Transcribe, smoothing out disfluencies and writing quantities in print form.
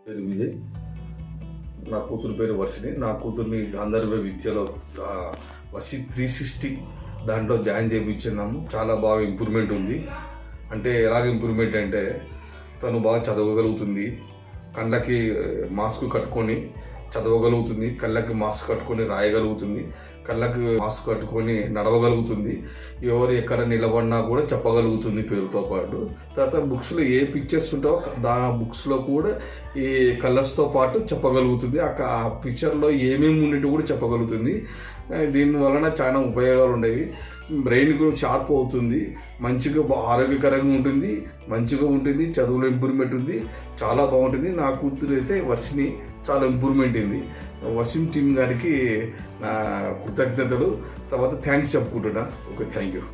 పేరు విజయ్, నా కూతురు పేరు వర్షిని. నా కూతుర్ని గాంధర్వ విద్యలో వర్షి 360 దాంట్లో జాయిన్ చేయించున్నాము. చాలా బాగా ఇంప్రూవ్మెంట్ ఉంది. అంటే ఎలాగ ఇంప్రూవ్మెంట్ అంటే తను బాగా చదవగలుగుతుంది, కళ్ళకి మాస్క్ కట్టుకొని చదవగలుగుతుంది, కళ్ళకి మాస్క్ కట్టుకొని రాయగలుగుతుంది, కళ్ళకి మాస్క్ కట్టుకొని నడవగలుగుతుంది, ఎవరు ఎక్కడ నిలబడినా కూడా చెప్పగలుగుతుంది పేరుతో పాటు. తర్వాత బుక్స్లో ఏ పిక్చర్స్ ఉంటావో బుక్స్లో కూడా ఈ కలర్స్తో పాటు చెప్పగలుగుతుంది. ఆ పిక్చర్లో ఏమేమి ఉండేవి కూడా చెప్పగలుగుతుంది. దీని వలన చాలా ఉపయోగాలు ఉండేవి. బ్రెయిన్ కూడా షార్ప్ అవుతుంది, మంచిగా ఆరోగ్యకరంగా ఉంటుంది, మంచిగా ఉంటుంది, చదువులో ఇంప్రూవ్మెంట్ ఉంది, చాలా బాగుంటుంది. నా కూతురు అయితే వర్షిని చాలా ఇంప్రూవ్మెంట్ అయింది. వర్షిని టీం గారికి నా కృతజ్ఞతలు, తర్వాత థ్యాంక్స్ చెప్పుకుంటున్నా. Okay, thank you.